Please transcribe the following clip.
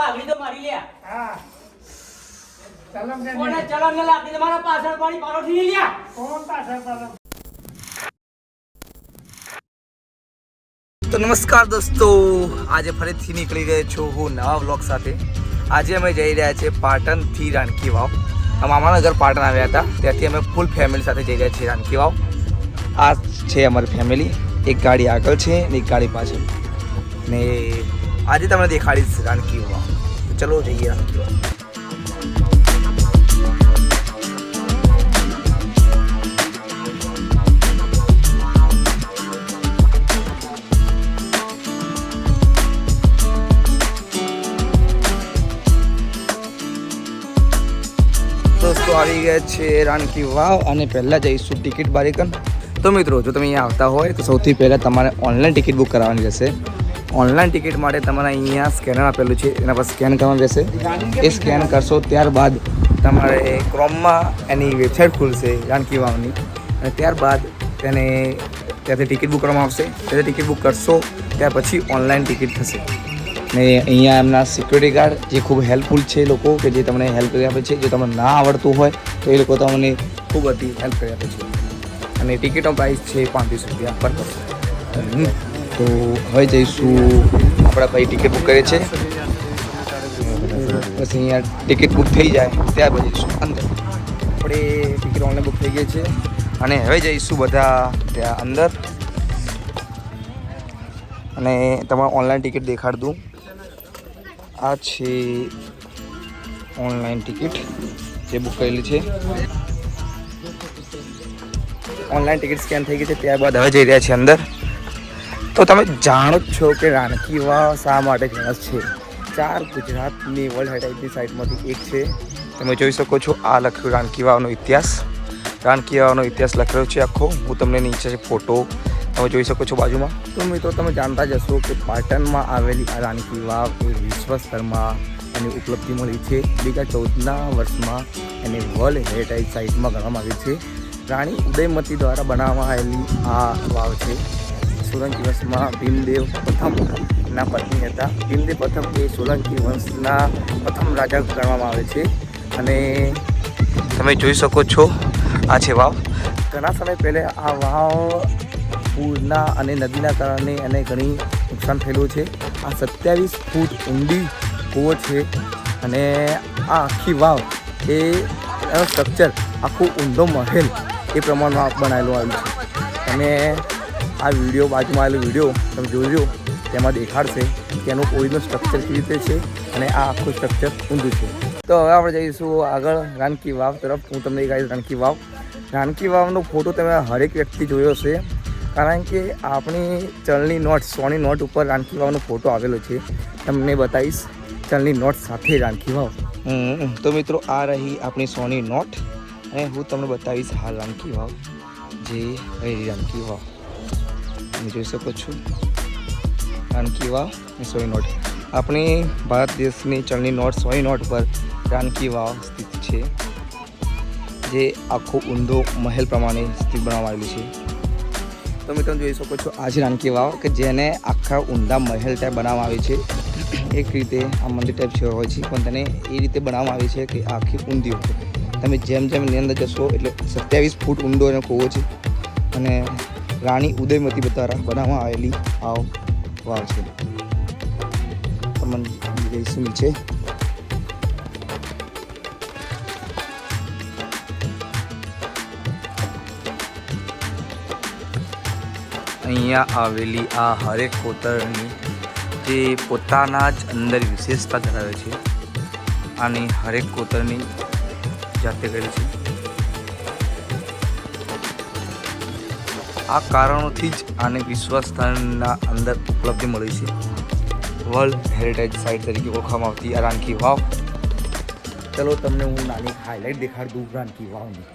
પાઘડી તો મારી લે હા ચલમ ને કોને ચલમ ને લાગી તમારા પાછળ પાણી પારોઠી લઈ લ્યા કોણ પાછળ પાછળ તો નમસ્કાર દોસ્તો, આજે ફરીથી નીકળી ગયો છું હું નવા વ્લોગ સાથે. આજે અમે જઈ રહ્યા છીએ પાટણથી રાણકી વાવ. મામાના ઘર પાટણ આવ્યા હતા, ત્યાંથી અમે ફૂલ ફેમિલી સાથે જઈ રહ્યા છીએ રાણકી વાવ. આ છે અમારી ફેમિલી, એક ગાડી આગળ છે અને એક ગાડી પાછળ. ને આજે તમને દેખાડીશ રાણકી વાવ. તો ચલો જઈએ રાણકી વાવ. દોસ્તો આવી ગયા છે રાણકી વાવ અને પહેલાં જઈશું ટિકિટ બારીકન. તો મિત્રો, જો તમે અહીંયા આવતા હોય તો સૌથી પહેલાં તમારે ઓનલાઈન ટિકિટ બુક કરાવવાની રહેશે. ઓનલાઈન ટિકિટ માટે તમારે અહીંયા સ્કેનર આપેલું છે, એના પર સ્કેન કરવાનું રહેશે. એ સ્કેન કરશો ત્યારબાદ તમારે ક્રોમમાં એની વેબસાઇટ ખુલશે રાણકી વાવની, અને ત્યારબાદ ત્યાંથી ટિકિટ બુક કરવામાં આવશે. ત્યાંથી ટિકિટ બુક કરશો ત્યાર પછી ઓનલાઈન ટિકિટ થશે. ને અહીંયા એમના સિક્યુરિટી ગાર્ડ જે ખૂબ હેલ્પફુલ છે, લોકો કે જે તમને હેલ્પ કરી આપે છે. જો તમને ના આવડતું હોય તો એ લોકો તમને ખૂબ બધી હેલ્પ કરી આપે છે. અને ટિકિટનો પ્રાઇસ છે 35 રૂપિયા પર પર્સન. તો હવે જઈશું, આપણા ભાઈ ટિકિટ બુક કરે છે, પછી અહીંયા ટિકિટ બુક થઈ જાય ત્યાર પછી જઈશું અંદર. આપણે ટિકિટ ઓનલાઈન બુક થઈ ગઈ છે અને હવે જઈશું બધા ત્યાં અંદર. અને તમારે ઓનલાઈન ટિકિટ દેખાડ દઉં. આ છે ઓનલાઈન ટિકિટ જે બુક કરેલી છે. ઓનલાઈન ટિકિટ સ્કેન થઈ ગઈ છે, ત્યારબાદ હવે જઈ રહ્યા છીએ અંદર. તો તમે જાણો જ છો કે રાણકી વાવ શા માટે ફેમસ છે. 4 ગુજરાતની વર્લ્ડ હેરિટેજની સાઇટમાંથી એક છે. તમે જોઈ શકો છો, આ લખ્યું રાણકી વાવનો ઇતિહાસ. રાણકી વાવનો ઇતિહાસ લખેલો છે આખો. હું તમને નીચે ફોટો તમે જોઈ શકો છો બાજુમાં. તો મિત્રો, તમે જાણતા જ હશો કે પાટણમાં આવેલી આ રાણકી વાવ એ વિશ્વ સ્તરમાં એની ઉપલબ્ધિ મળી છે. 2014ના વર્ષમાં એને વર્લ્ડ હેરિટેજ સાઇટમાં ગણવામાં આવી છે. રાણી ઉદયમતી દ્વારા બનાવવામાં આવેલી આ વાવ છે. સોલંકી વંશમાં ભીમદેવ પ્રથમના પત્ની હતા. ભીમદેવ પ્રથમ એ સોલંકી વંશના પ્રથમ રાજા ગણવામાં આવે છે. અને તમે જોઈ શકો છો, આ છે વાવ. ઘણા સમય પહેલાં આ વાવ પૂરના અને નદીના કારણે એને ઘણી નુકસાન થયેલું છે. આ 27 ફૂટ ઊંડી કૂવો છે અને આ આખી વાવ એ સ્ટ્રક્ચર આખું ઊંડો મહેલ એ પ્રમાણમાં બનાવેલું આવ્યું છે. અને આ વિડીયો બાજુમાં આવેલો વિડીયો તમે જોજો, તેમાં દેખાડશે કે એનું ઓરિજિનલ સ્ટ્રક્ચર કેવી રીતે છે અને આ આખું સ્ટ્રક્ચર ઊંધું છે. તો હવે આપણે જઈશું આગળ રાણકી વાવ તરફ. હું તમને કહીશ રાણકી વાવ. રાણકી વાવનો ફોટો તમે હરેક વ્યક્તિ જોયો હશે, કારણ કે આપણી ચલણી નોટ 100ની નોટ ઉપર રાણકી વાવનો ફોટો આવેલો છે. તમને બતાવીશ ચલણી નોટ સાથે રાણકી વાવ. તો મિત્રો, આ રહી આપણી 100ની નોટ અને હું તમને બતાવીશ હાલ રાણકી વાવ, જે રહી રાણકી વાવ. તમે જોઈ શકો છો રાણકી વાવ અને 100ની નોટ. આપણી ભારત દેશની ચલણી નોટ 100ની નોટ પર રાણકી વાવ સ્થિત છે, જે આખો ઊંધો મહેલ પ્રમાણે સ્થિત બનાવવામાં આવેલું છે. તો મિત્રો, જોઈ શકો છો, આ છે રાણકી વાવ કે જેને આખા ઊંડા મહેલ ટાઈપ બનાવવામાં આવે છે. એક રીતે આ મંદિર ટાઈપ છે હોય છે, પણ તેને એ રીતે બનાવવામાં આવે છે કે આખી ઊંધી હોય. તમે જેમ જેમ એની અંદર જશો એટલે 27 ફૂટ ઊંડો એનો કૂવો છે અને રાણી ઉદયમતી દ્વારા બનાવવામાં આવેલી આ વાવ છે. તમને જઈશું નીચે. અહીંયા આવેલી આ હરેક કોતરણી જે પોતાના જ અંદર વિશેષતા ધરાવે છે. આની હરેક કોતરણી જાતે કરેલી છે. આ કારણોથી જ આને વિશ્વ સ્તરના અંદર ઉપલબ્ધિ મળી છે. વર્લ્ડ હેરિટેજ સાઇટ તરીકે ઓળખવામાં આવતી આ રાણકી વાવ. ચલો તમને હું નાની હાઇલાઇટ દેખાડી દઉં રાણકી વાવની.